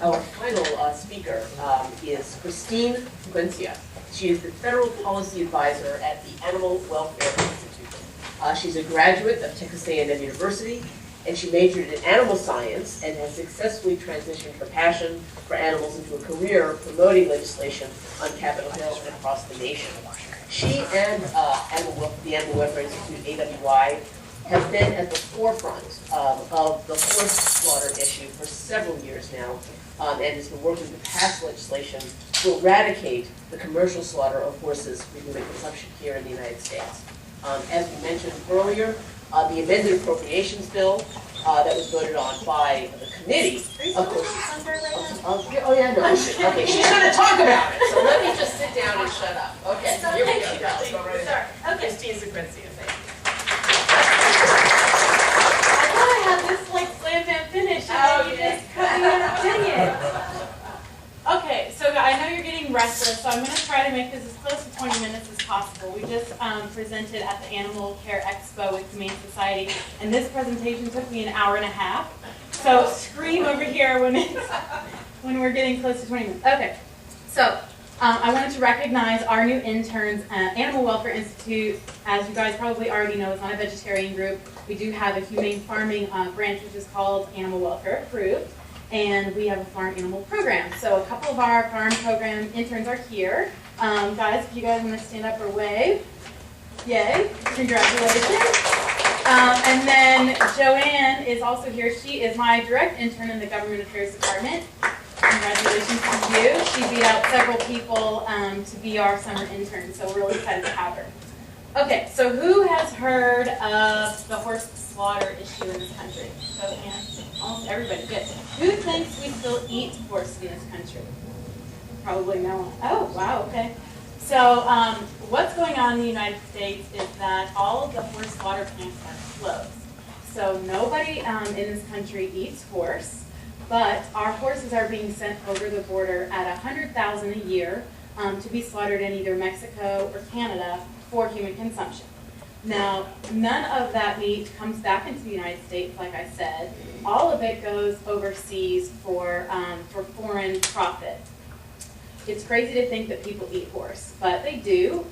Our final speaker is Christine Sequenzia. She is the Federal Policy Advisor at the Animal Welfare Institute. She's a graduate of Texas A&M University, and she majored in animal science and has successfully transitioned her passion for animals into a career promoting legislation on Capitol Hill and across the nation. She and the Animal Welfare Institute, AWI, have been at the forefront of the horse slaughter issue for several years now, and has been working to pass legislation to eradicate the commercial slaughter of horses for human consumption here in the United States. As we mentioned earlier, the amended appropriations bill that was voted on by the committee, of course. Oh yeah, no. Okay, she's going to talk about it, so let me just sit down and shut up. Okay, here we go. Let's go right ahead. Okay. Christine Sequenzia, thank you. I thought I had this like slam bam finish, and then you just cut me off. Dang it. Okay, so I know you're getting restless, so I'm going to try to make this as close to 20 minutes as possible. We just presented at the Animal Care Expo with Humane Society, and this presentation took me an hour and a half. So scream over here when we're getting close to 20 minutes. Okay, so I wanted to recognize our new interns. Animal Welfare Institute, as you guys probably already know, is not a vegetarian group. We do have a humane farming branch, which is called Animal Welfare Approved. And we have a farm animal program. So a couple of our farm program interns are here. Guys, if you guys want to stand up or wave. Yay, congratulations. And then Joanne is also here. She is my direct intern in the Government Affairs Department. Congratulations to you. She beat out several people to be our summer intern, so we're really excited to have her. Okay, so who has heard of the horse slaughter issue in this country? So, almost everybody. Good. Who thinks we still eat horse in this country? Probably no one. Oh, wow, okay. So what's going on in the United States is that all of the horse slaughter plants are closed. So nobody in this country eats horse, but our horses are being sent over the border at 100,000 a year to be slaughtered in either Mexico or Canada for human consumption. Now, none of that meat comes back into the United States, like I said. All of it goes overseas for foreign profit. It's crazy to think that people eat horse, but they do.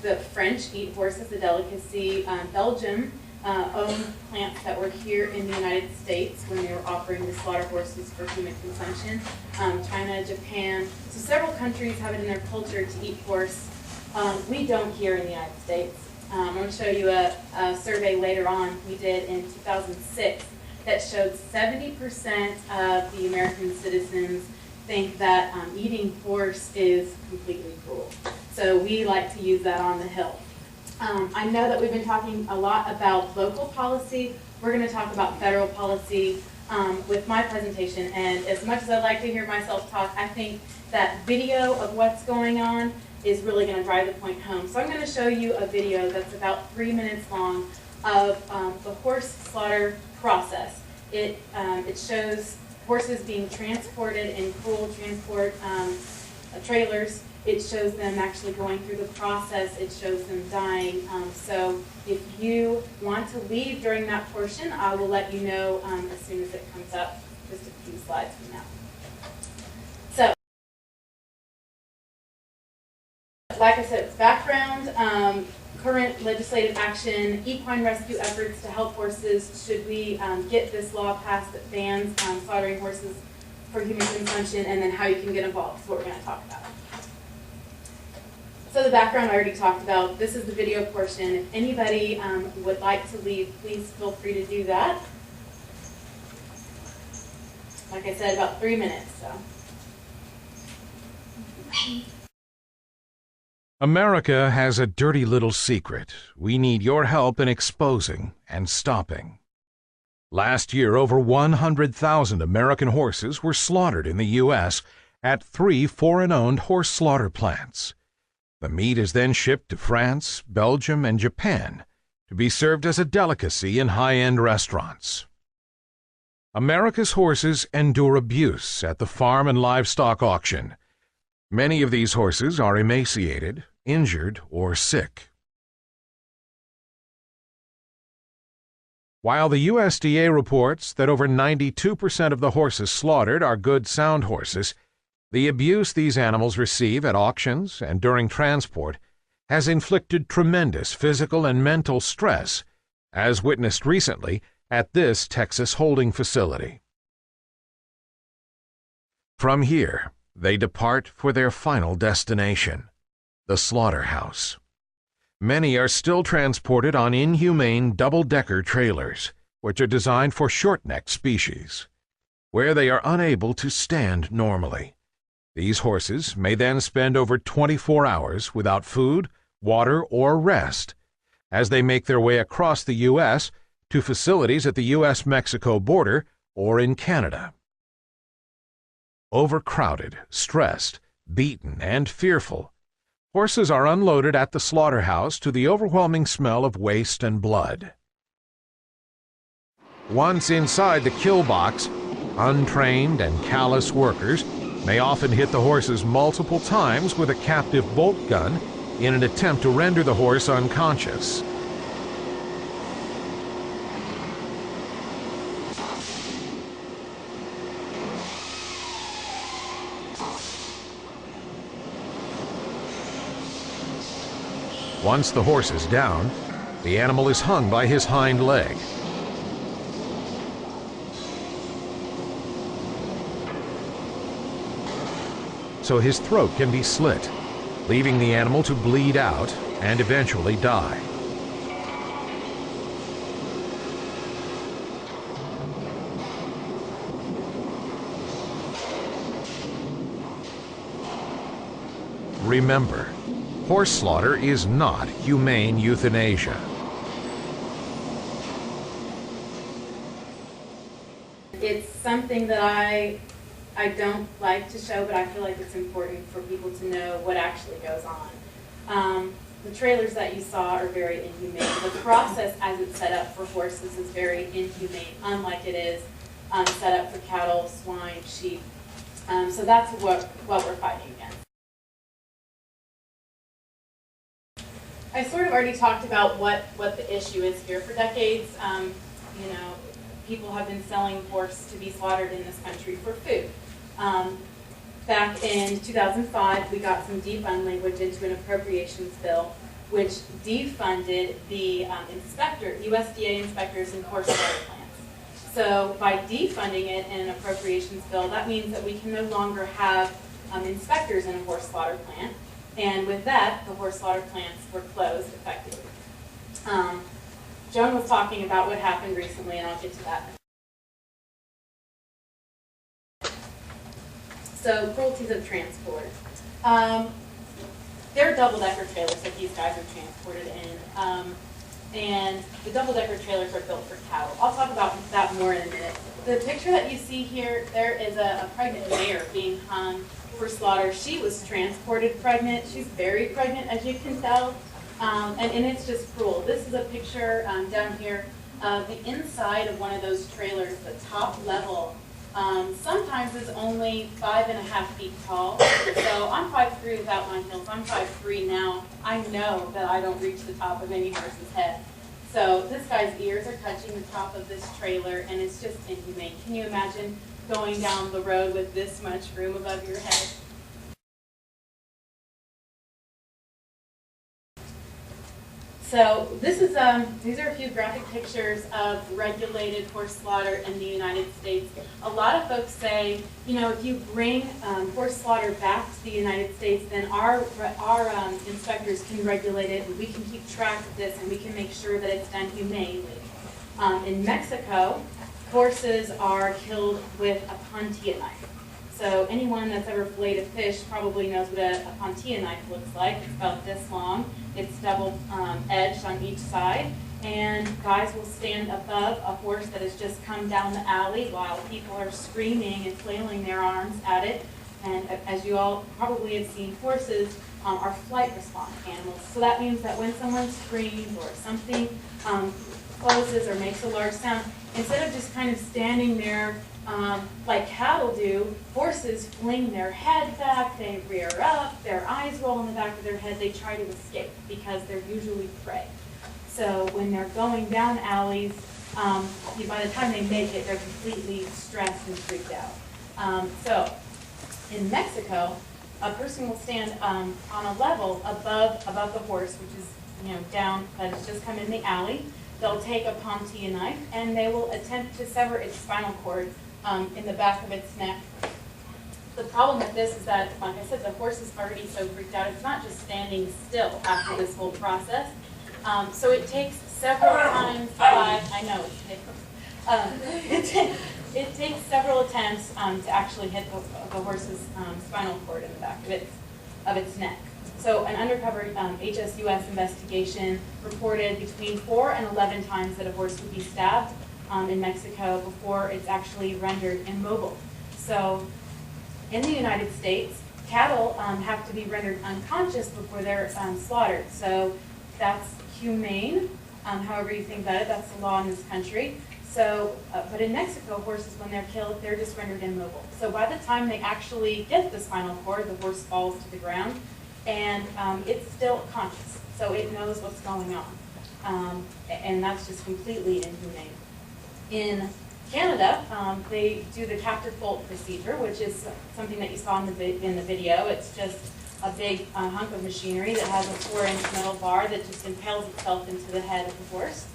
The French eat horse as a delicacy. Belgium owned plants that were here in the United States when they were offering to slaughter horses for human consumption. China, Japan. So several countries have it in their culture to eat horse. We don't here in the United States. I'm going to show you a survey later on we did in 2006 that showed 70% of the American citizens think that eating horse is completely cruel. So we like to use that on the Hill. I know that we've been talking a lot about local policy. We're going to talk about federal policy with my presentation. And as much as I'd like to hear myself talk, I think that video of what's going on is really going to drive the point home. So I'm going to show you a video that's about 3 minutes long of the horse slaughter process. It shows horses being transported in cruel transport trailers. It shows them actually going through the process. It shows them dying. So if you want to leave during that portion, I will let you know as soon as it comes up, just a few slides from now. So, like I said, it's background, current legislative action, equine rescue efforts to help horses should we get this law passed that bans slaughtering horses for human consumption, and then how you can get involved is what we're going to talk about. So the background I already talked about. This is the video portion. If anybody would like to leave, please feel free to do that. Like I said, about 3 minutes. So. America has a dirty little secret we need your help in exposing and stopping. Last year, over 100,000 American horses were slaughtered in the U.S. at 3 foreign-owned horse slaughter plants. The meat is then shipped to France, Belgium, and Japan to be served as a delicacy in high-end restaurants. America's horses endure abuse at the farm and livestock auction. Many of these horses are emaciated, injured, or sick. While the USDA reports that over 92% of the horses slaughtered are good, sound horses, the abuse these animals receive at auctions and during transport has inflicted tremendous physical and mental stress, as witnessed recently at this Texas holding facility. From here, they depart for their final destination, the slaughterhouse. Many are still transported on inhumane double-decker trailers, which are designed for short-necked species, where they are unable to stand normally. These horses may then spend over 24 hours without food, water, or rest, as they make their way across the U.S. to facilities at the U.S.-Mexico border or in Canada. Overcrowded, stressed, beaten, and fearful, horses are unloaded at the slaughterhouse to the overwhelming smell of waste and blood. Once inside the kill box, untrained and callous workers may often hit the horses multiple times with a captive bolt gun in an attempt to render the horse unconscious. Once the horse is down, the animal is hung by his hind leg. So his throat can be slit, leaving the animal to bleed out and eventually die. Remember, horse slaughter is not humane euthanasia. It's something that I don't like to show, but I feel like it's important for people to know what actually goes on. The trailers that you saw are very inhumane. The process as it's set up for horses is very inhumane, unlike it is set up for cattle, swine, sheep. So that's what we're fighting against. I sort of already talked about what the issue is here. For decades, you know, people have been selling horse to be slaughtered in this country for food. Back in 2005, we got some defund language into an appropriations bill, which defunded the USDA inspectors in horse slaughter plants. So by defunding it in an appropriations bill, that means that we can no longer have inspectors in a horse slaughter plant. And with that, the horse slaughter plants were closed effectively. Joan was talking about what happened recently, and I'll get to that. So, cruelties of transport. There are double-decker trailers that these guys are transported in, and the double-decker trailers are built for cattle. I'll talk about that more in a minute. The picture that you see here, there is a pregnant mare being hung for slaughter. She was transported pregnant. She's very pregnant, as you can tell, and it's just cruel. This is a picture down here of the inside of one of those trailers. The top level sometimes is only 5.5 feet tall. So I'm 5'3" without my heels. I'm 5'3" now. I know that I don't reach the top of any horse's head. So this guy's ears are touching the top of this trailer, and it's just inhumane. Can you imagine going down the road with this much room above your head? So this is these are a few graphic pictures of regulated horse slaughter in the United States. A lot of folks say, you know, if you bring horse slaughter back to the United States, then our inspectors can regulate it, and we can keep track of this, and we can make sure that it's done humanely. In Mexico, horses are killed with a puntilla knife. So anyone that's ever filleted a fish probably knows what a puntilla knife looks like. It's about this long. It's double edged on each side. And guys will stand above a horse that has just come down the alley while people are screaming and flailing their arms at it. And as you all probably have seen, horses are flight response animals. So that means that when someone screams or something closes or makes a large sound, instead of just kind of standing there like cattle do, horses fling their head back, they rear up, their eyes roll in the back of their head, they try to escape because they're usually prey. So when they're going down alleys, by the time they make it, they're completely stressed and freaked out. So in Mexico, a person will stand on a level above the horse, which is down, that has just come in the alley. They'll take a Pontia knife and they will attempt to sever its spinal cord in the back of its neck. The problem with this is that, like I said, the horse is already so freaked out. It's not just standing still after this whole process. So it takes several times it takes several attempts to actually hit the horse's spinal cord in the back of its neck. So an undercover HSUS investigation reported between 4 and 11 times that a horse would be stabbed in Mexico before it's actually rendered immobile. So in the United States, cattle have to be rendered unconscious before they're slaughtered. So that's humane, however you think about it. That's the law in this country. So, but in Mexico, horses, when they're killed, they're just rendered immobile. So by the time they actually get the spinal cord, the horse falls to the ground, and it's still conscious. So it knows what's going on. And that's just completely inhumane. In Canada, they do the captive bolt procedure, which is something that you saw in the video. It's just a big hunk of machinery that has a 4-inch metal bar that just impales itself into the head of the horse.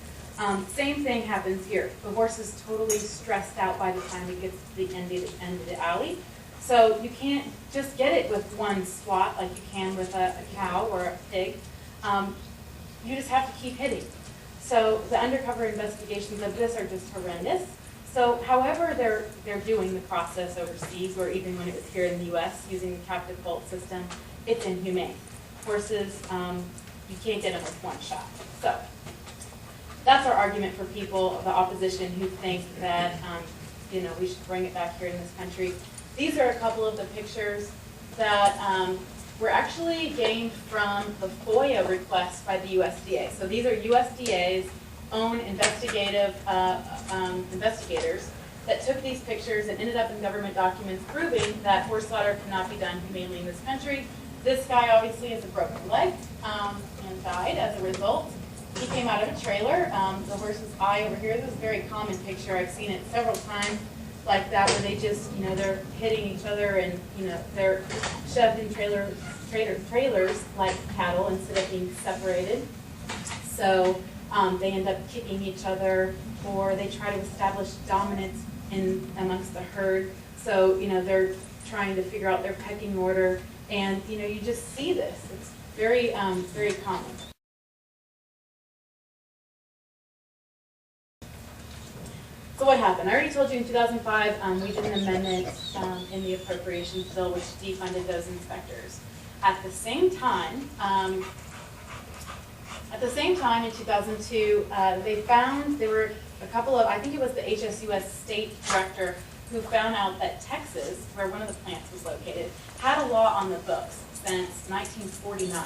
Same thing happens here. The horse is totally stressed out by the time it gets to the end of the alley. So you can't just get it with one swat like you can with a cow or a pig. You just have to keep hitting. So the undercover investigations of this are just horrendous. So however they're doing the process overseas, or even when it was here in the U.S. using the captive bolt system, it's inhumane. Horses, you can't get them with one shot. So that's our argument for people, the opposition, who think that we should bring it back here in this country. These are a couple of the pictures that were actually gained from the FOIA request by the USDA. So these are USDA's own investigators that took these pictures and ended up in government documents proving that horse slaughter cannot be done humanely in this country. This guy obviously has a broken leg and died as a result. He came out of a trailer. The horse's eye over here, this is a very common picture. I've seen it several times like that, where they just, they're hitting each other and, they're shoved in trailers like cattle instead of being separated. So they end up kicking each other, or they try to establish dominance amongst the herd. So, they're trying to figure out their pecking order, and, you just see this. It's very, very common. So what happened? I already told you in 2005 we did an amendment in the appropriations bill which defunded those inspectors. At the same time in 2002, they found there were a couple of, I think it was the HSUS state director who found out that Texas, where one of the plants was located, had a law on the books since 1949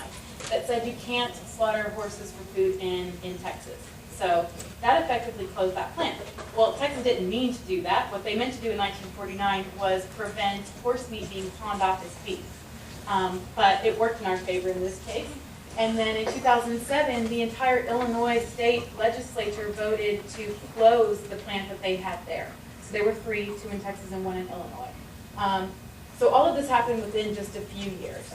that said you can't slaughter horses for food in Texas. So that effectively closed that plant. Well, Texas didn't mean to do that. What they meant to do in 1949 was prevent horse meat being pawned off as beef. But it worked in our favor in this case. And then in 2007, the entire Illinois state legislature voted to close the plant that they had there. So there were 3, 2 in Texas and 1 in Illinois. So all of this happened within just a few years.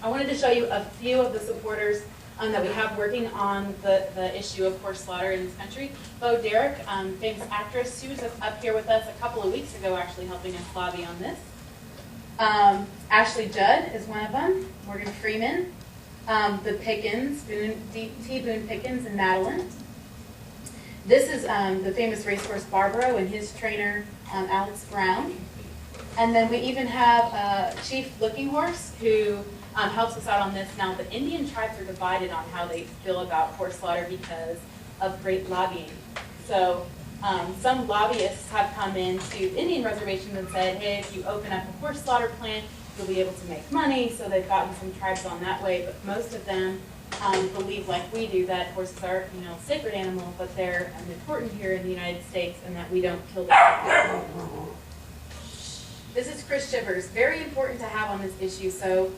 I wanted to show you a few of the supporters that we have working on the issue of horse slaughter in this country. Bo Derek, famous actress, she was up here with us a couple of weeks ago actually helping us lobby on this. Ashley Judd is one of them, Morgan Freeman, the Pickens, T. Boone Pickens and Madeline. This is the famous racehorse Barbaro and his trainer Alex Brown. And then we even have Chief Looking Horse, who helps us out on this. Now, the Indian tribes are divided on how they feel about horse slaughter because of great lobbying. So some lobbyists have come into Indian reservations and said, hey, if you open up a horse slaughter plant, you'll be able to make money. So they've gotten some tribes on that way, but most of them believe, like we do, that horses are, sacred animals, but they're important here in the United States and that we don't kill them. This is Chris Shivers, very important to have on this issue. So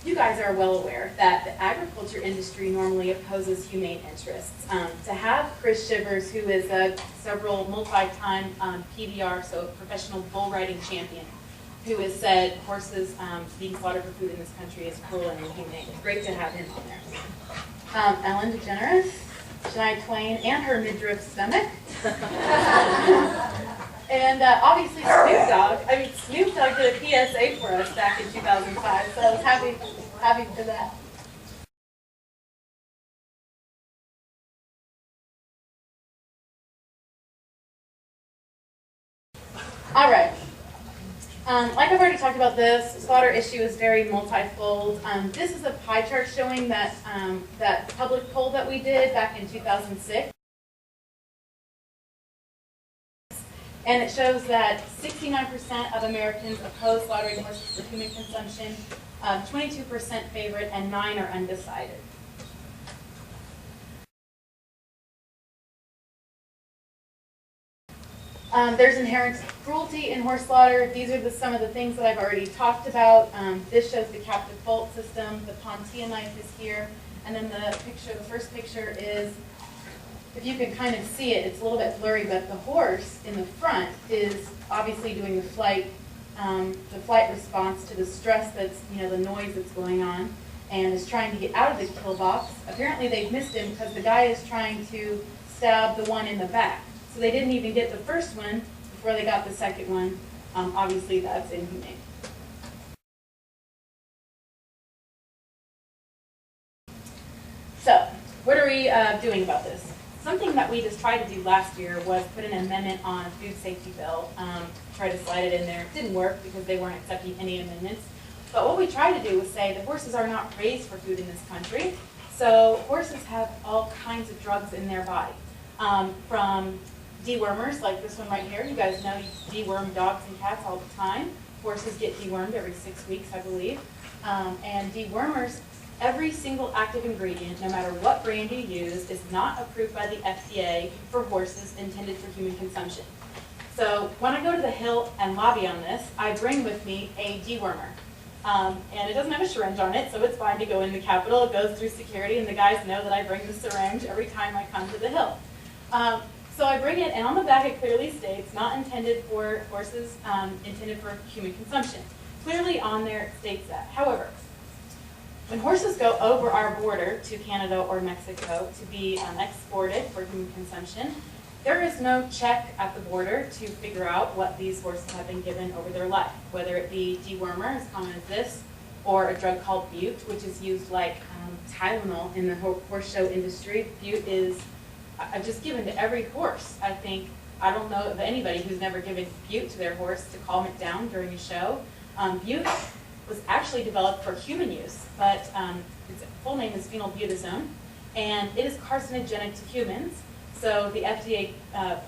you guys are well aware that the agriculture industry normally opposes humane interests. To have Chris Shivers, who is a several multi-time PBR, so professional bull riding champion, who has said horses being slaughtered for food in this country is cruel and inhumane. It's great to have him on there. Ellen DeGeneres, Shania Twain, and her midriff stomach. And obviously Snoop Dogg. I mean, Snoop Dogg did a PSA for us back in 2005, so I was happy for that. All right. Like I've already talked about, this slaughter issue is very multifold. This is a pie chart showing that that public poll that we did back in 2006. And it shows that 69% of Americans oppose slaughtering horses for human consumption, 22% favor it, and 9% are undecided. There's inherent cruelty in horse slaughter. These are some of the things that I've already talked about. This shows the captive bolt system. The Pontia knife is here. And then the first picture is, if you can kind of see it, it's a little bit blurry, but the horse in the front is obviously doing the flight response to the stress that's, the noise that's going on, and is trying to get out of the kill box. Apparently they've missed him because the guy is trying to stab the one in the back. So they didn't even get the first one before they got the second one. Obviously that's inhumane. So, what are we doing about this? Something that we just tried to do last year was put an amendment on a food safety bill, try to slide it in there. It didn't work because they weren't accepting any amendments. But what we tried to do was say that horses are not raised for food in this country. So horses have all kinds of drugs in their body. From dewormers, like this one right here. You guys know you deworm dogs and cats all the time. Horses get dewormed every 6 weeks, I believe. And dewormers, every single active ingredient, no matter what brand you use, is not approved by the FDA for horses intended for human consumption. So when I go to the Hill and lobby on this, I bring with me a dewormer. And it doesn't have a syringe on it, so it's fine to go in the Capitol. It goes through security, and the guys know that I bring the syringe every time I come to the Hill. So I bring it, and on the back it clearly states, not intended for horses, intended for human consumption. Clearly on there it states that. However, when horses go over our border to Canada or Mexico to be exported for human consumption, there is no check at the border to figure out what these horses have been given over their life, whether it be dewormer, as common as this, or a drug called bute, which is used like Tylenol in the horse show industry. Bute is just given to every horse. I don't know of anybody who's never given bute to their horse to calm it down during a show. Bute was actually developed for human use, but its full name is phenylbutazone, and it is carcinogenic to humans. So the FDA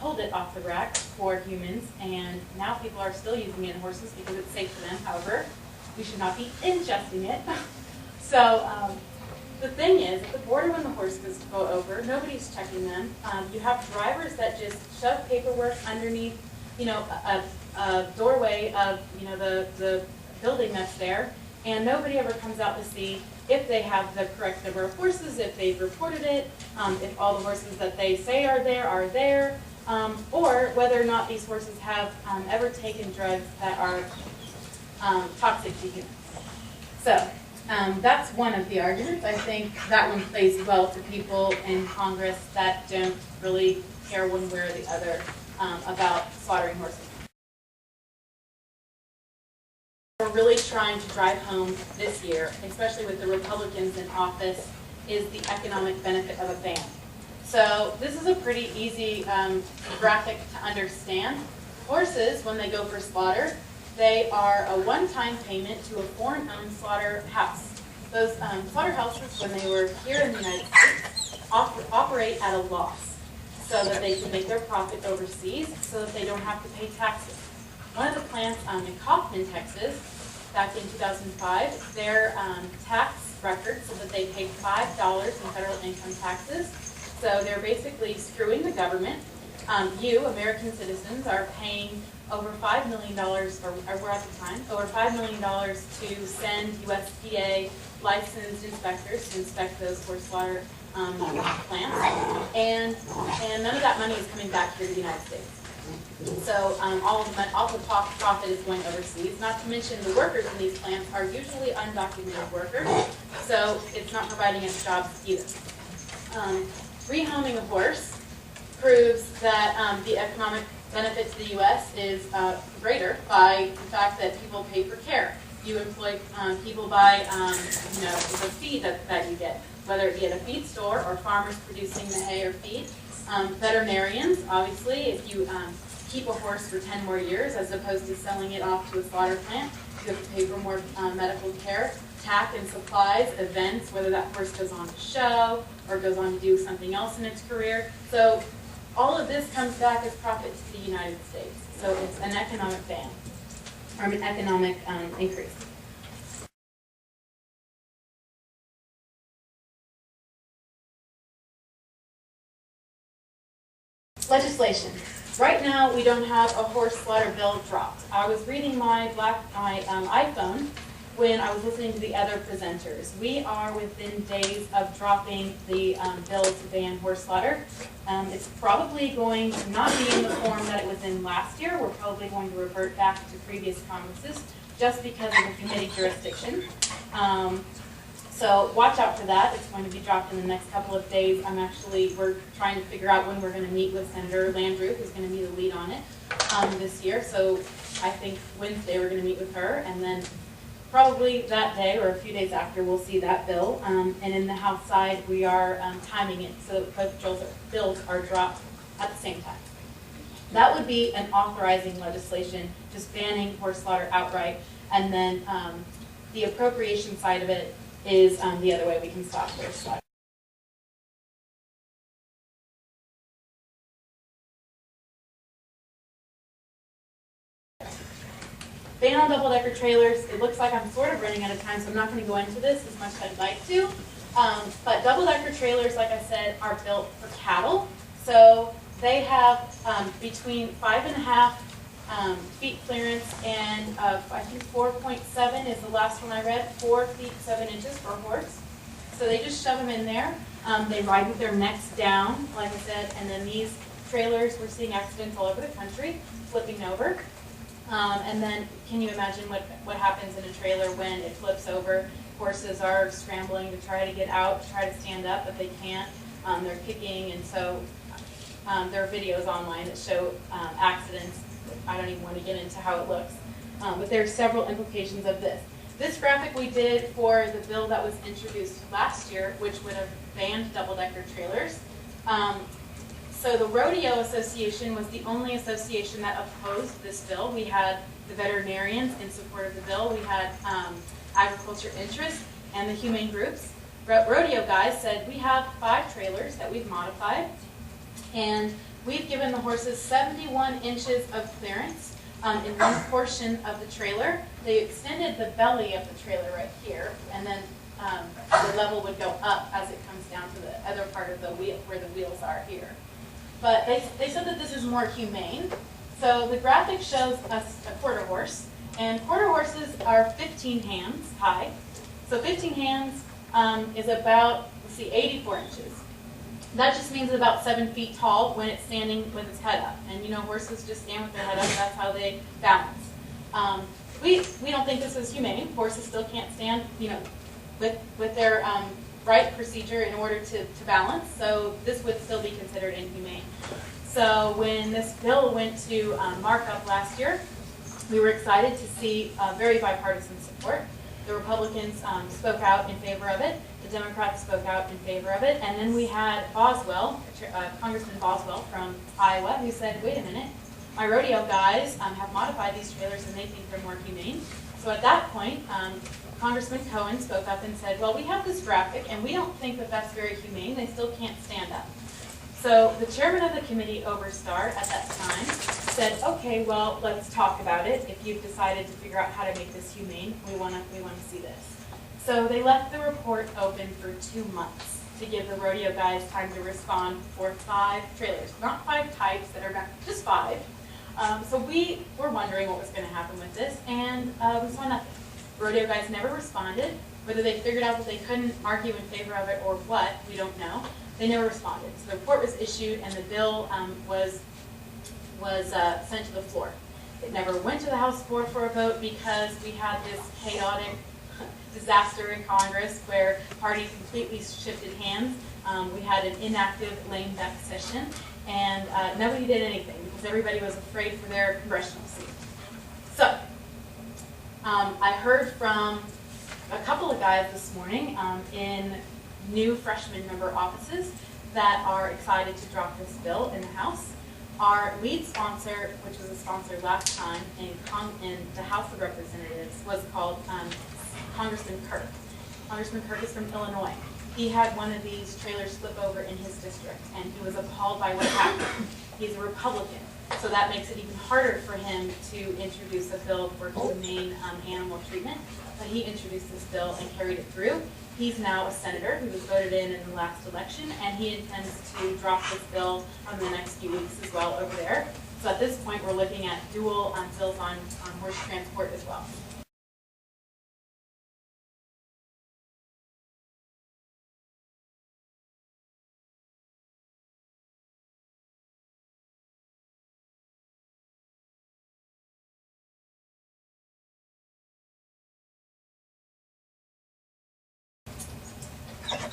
pulled it off the rack for humans, and now people are still using it in horses because it's safe for them. However, we should not be ingesting it. So the thing is, at the border when the horses go over, nobody's checking them. You have drivers that just shove paperwork underneath, a doorway of, the building that's there, and nobody ever comes out to see if they have the correct number of horses, if they've reported it, if all the horses that they say are there, or whether or not these horses have ever taken drugs that are toxic to humans. So that's one of the arguments. I think that one plays well to people in Congress that don't really care one way or the other about slaughtering horses. We're really trying to drive home this year, especially with the Republicans in office, is the economic benefit of a ban. So this is a pretty easy graphic to understand. Horses, when they go for slaughter, they are a one-time payment to a foreign-owned slaughterhouse. Those slaughterhouses, when they were here in the United States, operate at a loss so that they can make their profit overseas so that they don't have to pay taxes. One of the plants in Kaufman, Texas, back in 2005, their tax record so that they paid $5 in federal income taxes. So they're basically screwing the government. You, American citizens, are paying over $5 million, or were at the time, over $5 million to send USDA licensed inspectors to inspect those horse slaughter plants, and none of that money is coming back here to the United States. So all the profit is going overseas. Not to mention the workers in these plants are usually undocumented workers, so it's not providing us jobs either. Rehoming a horse proves that the economic benefit to the U.S. is greater by the fact that people pay for care. You employ people by the feed that you get, whether it be at a feed store or farmers producing the hay or feed. Veterinarians, obviously, if you keep a horse for 10 more years as opposed to selling it off to a slaughter plant, you have to pay for more medical care, tack and supplies, events, whether that horse goes on to show or goes on to do something else in its career. So all of this comes back as profit to the United States. So it's an economic ban, or an economic increase. Legislation. Right now, we don't have a horse slaughter bill dropped. I was reading my iPhone when I was listening to the other presenters. We are within days of dropping the bill to ban horse slaughter. It's probably going to not be in the form that it was in last year. We're probably going to revert back to previous Congresses just because of the committee jurisdiction. So watch out for that. It's going to be dropped in the next couple of days. We're trying to figure out when we're going to meet with Senator Landrieu, who's going to be the lead on it this year. So I think Wednesday we're going to meet with her, and then probably that day or a few days after we'll see that bill. And in the House side, we are timing it so that both bills are dropped at the same time. That would be an authorizing legislation, just banning horse slaughter outright, and then the appropriation side of it is the other way we can stop horse slaughter. Ban on double-decker trailers. It looks like I'm sort of running out of time, so I'm not going to go into this as much as I'd like to. But double-decker trailers, like I said, are built for cattle. So they have between 5.5 feet clearance and I think 4.7 is the last one I read, 4 feet 7 inches for a horse. So they just shove them in there. They ride with their necks down, like I said, and then these trailers, we're seeing accidents all over the country, flipping over. And then can you imagine what happens in a trailer when it flips over? Horses are scrambling to try to get out, to try to stand up, but they can't. They're kicking, and so there are videos online that show accidents. I don't even want to get into how it looks. But there are several implications of this. This graphic we did for the bill that was introduced last year, which would have banned double-decker trailers. So the Rodeo Association was the only association that opposed this bill. We had the veterinarians in support of the bill. We had agriculture interests and the humane groups. Rodeo guys said, we have 5 trailers that we've modified, and we've given the horses 71 inches of clearance in one portion of the trailer. They extended the belly of the trailer right here, and then the level would go up as it comes down to the other part of the wheel, where the wheels are here. But they said that this is more humane. So the graphic shows us a quarter horse, and quarter horses are 15 hands high. So 15 hands is about, let's see, 84 inches. That just means it's about 7 feet tall when it's standing with its head up. And you know, horses just stand with their head up, that's how they balance. We don't think this is humane. Horses still can't stand, you know, with their right procedure in order to balance, so this would still be considered inhumane. So when this bill went to markup last year, we were excited to see very bipartisan support. The Republicans spoke out in favor of it, the Democrats spoke out in favor of it, and then we had Boswell, Congressman Boswell from Iowa, who said, wait a minute, my rodeo guys have modified these trailers and they think they're more humane. So at that point, Congressman Cohen spoke up and said, well, we have this graphic and we don't think that that's very humane. They still can't stand up. So the chairman of the committee, Oberstar, at that time said, okay, well, let's talk about it. If you've decided to figure out how to make this humane, we want to see this. So they left the report open for 2 months to give the rodeo guys time to respond for 5 trailers. Not 5 types that are back, just 5. So we were wondering what was going to happen with this, and we saw nothing. Rodeo guys never responded. Whether they figured out that they couldn't argue in favor of it or what, we don't know. They never responded. So the report was issued and the bill was sent to the floor. It never went to the House floor for a vote because we had this chaotic disaster in Congress where the party completely shifted hands. We had an inactive lame duck session, and nobody did anything because everybody was afraid for their congressional seat. So, I heard from a couple of guys this morning in new freshman member offices that are excited to drop this bill in the House. Our lead sponsor, which was a sponsor last time in the House of Representatives, was called Congressman Kirk. Congressman Kirk is from Illinois. He had one of these trailers flip over in his district, and he was appalled by what happened. He's a Republican, so that makes it even harder for him to introduce a bill for humane animal treatment. But he introduced this bill and carried it through. He's now a senator who was voted in the last election, and he intends to drop this bill in the next few weeks as well over there. So at this point, we're looking at dual bills on horse transport as well.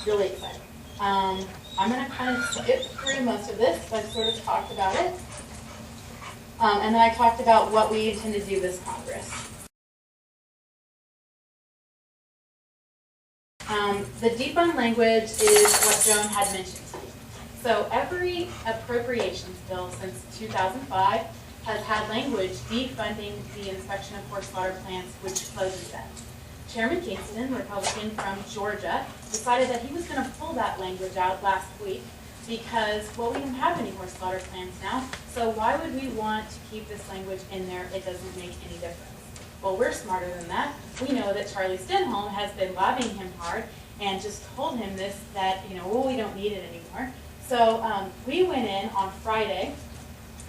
Really excited. I'm going to kind of skip through most of this, but I sort of talked about it. And then I talked about what we intend to do this Congress. The defund language is what Joan had mentioned. So every appropriations bill since 2005 has had language defunding the inspection of horse slaughter plants, which closes them. Chairman Kingston, Republican from Georgia, decided that he was going to pull that language out last week because, well, we don't have any horse slaughter plants now, so why would we want to keep this language in there? It doesn't make any difference. Well, we're smarter than that. We know that Charlie Stenholm has been lobbying him hard and just told him this, that, well, we don't need it anymore. So we went in on Friday.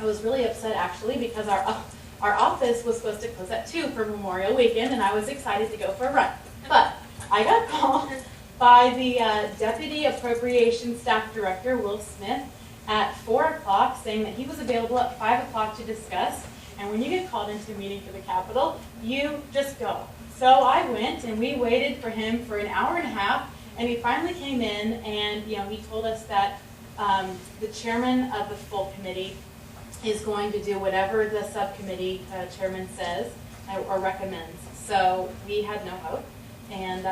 I was really upset, actually, because our office was supposed to close at 2 for Memorial Weekend, and I was excited to go for a run. But I got called by the Deputy Appropriations Staff Director, Will Smith, at 4 o'clock, saying that he was available at 5 o'clock to discuss. And when you get called into a meeting for the Capitol, you just go. So I went, and we waited for him for an hour and a half, and he finally came in, and he told us that the chairman of the full committee is going to do whatever the subcommittee chairman says or recommends. So we had no hope, and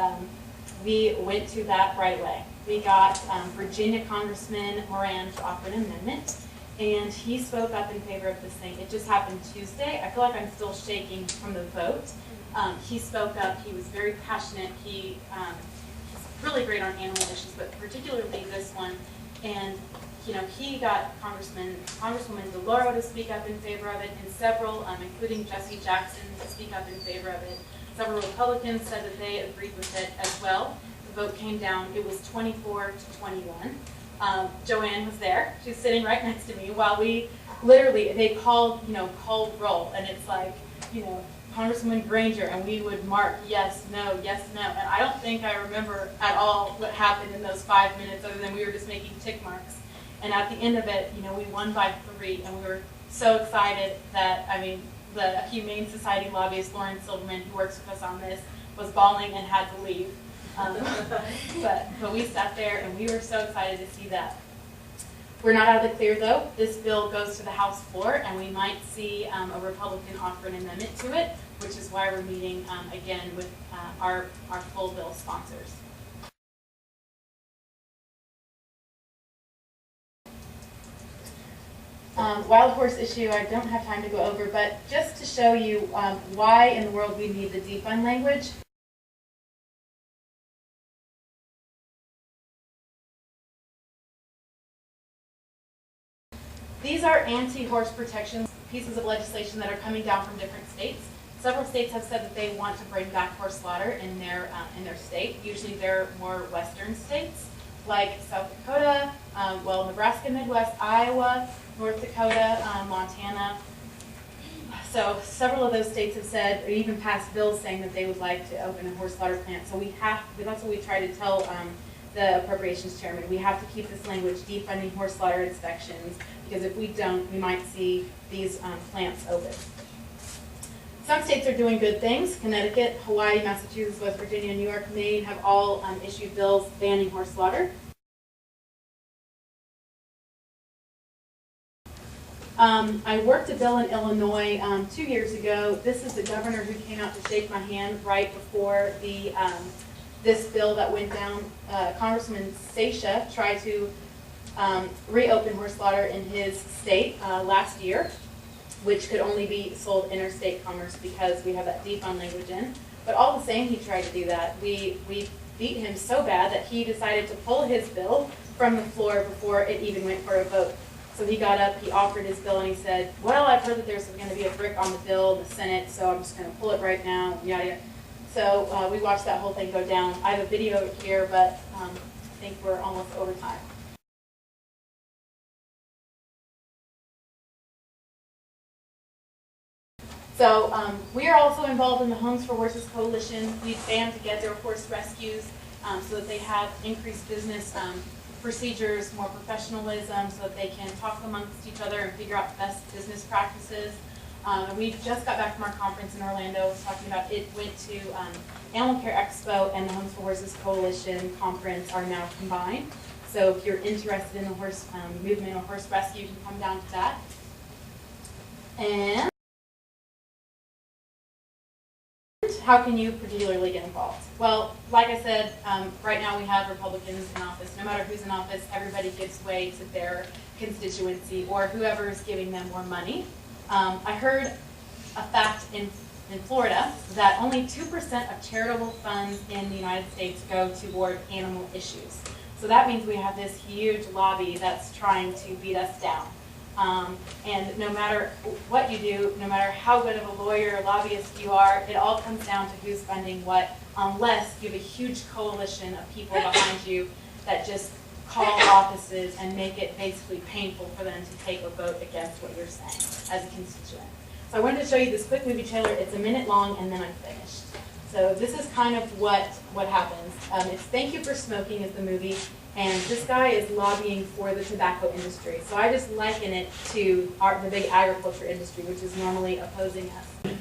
we went to that right away. We got Virginia Congressman Moran to offer an amendment, and he spoke up in favor of this thing. It just happened Tuesday. I feel like I'm still shaking from the vote. He spoke up. He was very passionate. He's really great on animal issues, but particularly this one. And he got Congresswoman DeLauro to speak up in favor of it, and several, including Jesse Jackson, to speak up in favor of it. Several Republicans said that they agreed with it as well. The vote came down. It was 24 to 21. Joanne was there. She was sitting right next to me while we literally, they called roll, and it's like, Congresswoman Granger, and we would mark yes, no, and I don't think I remember at all what happened in those 5 minutes other than we were just making tick marks. And at the end of it, we won by 3, and we were so excited that, the Humane Society lobbyist, Lauren Silverman, who works with us on this, was bawling and had to leave. But we sat there, and we were so excited to see that. We're not out of the clear, though. This bill goes to the House floor, and we might see a Republican offer an amendment to it, which is why we're meeting again with our full bill sponsors. Wild horse issue I don't have time to go over, but just to show you why in the world we need the defund language. These are anti-horse protection pieces of legislation that are coming down from different states. Several states have said that they want to bring back horse slaughter in their state. Usually they're more western states, like South Dakota, Nebraska, Midwest, Iowa, North Dakota, Montana. So several of those states have said, or even passed bills saying that they would like to open a horse slaughter plant. So that's what we try to tell the appropriations chairman. We have to keep this language, defunding horse slaughter inspections, because if we don't, we might see these plants open. Some states are doing good things. Connecticut, Hawaii, Massachusetts, West Virginia, New York, Maine have all issued bills banning horse slaughter. I worked a bill in Illinois 2 years ago. This is the governor who came out to shake my hand right before this bill that went down. Congressman Sequenzia tried to reopen horse slaughter in his state last year, which could only be sold interstate commerce because we have that defund language in. But all the same, he tried to do that. We beat him so bad that he decided to pull his bill from the floor before it even went for a vote. So he got up, he offered his bill, and he said, well, I've heard that there's going to be a brick on the bill in the Senate, so I'm just going to pull it right now, yada, yada. So we watched that whole thing go down. I have a video here, but I think we're almost over time. So we are also involved in the Homes for Horses Coalition. We band together horse rescues so that they have increased business procedures, more professionalism, so that they can talk amongst each other and figure out best business practices. We just got back from our conference in Orlando talking about it. Went to Animal Care Expo and the Homes for Horses Coalition conference are now combined. So if you're interested in the horse movement or horse rescue, you can come down to that. And how can you particularly get involved? Well, like I said, right now we have Republicans in office. No matter who's in office, everybody gives way to their constituency or whoever is giving them more money. I heard a fact in Florida that only 2% of charitable funds in the United States go toward animal issues. So that means we have this huge lobby that's trying to beat us down. And no matter what you do, no matter how good of a lawyer or lobbyist you are, it all comes down to who's funding what, unless you have a huge coalition of people behind you that just call offices and make it basically painful for them to take a vote against what you're saying as a constituent. So I wanted to show you this quick movie trailer. It's a minute long, and then I'm finished. So this is kind of what happens. It's Thank You for Smoking is the movie. And this guy is lobbying for the tobacco industry. So I just liken it to the big agriculture industry, which is normally opposing us.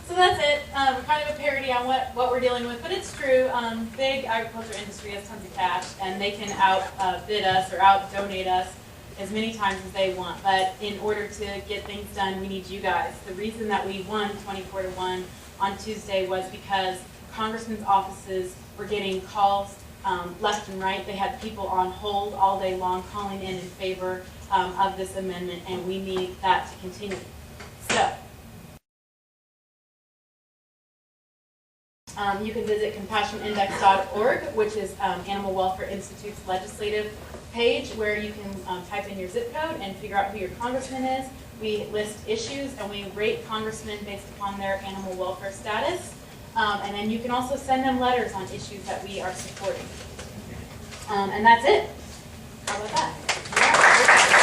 So that's it. Kind of a parody on what we're dealing with, but it's true. Big agriculture industry has tons of cash, and they can outbid us or out-donate us as many times as they want. But in order to get things done, we need you guys. The reason that we won 24-1 on Tuesday was because congressmen's offices were getting calls left and right. They had people on hold all day long calling in favor of this amendment, and we need that to continue. So you can visit compassionindex.org, which is Animal Welfare Institute's legislative page, where you can type in your zip code and figure out who your congressman is. We list issues and we rate congressmen based upon their animal welfare status. And then you can also send them letters on issues that we are supporting. And that's it. How about that?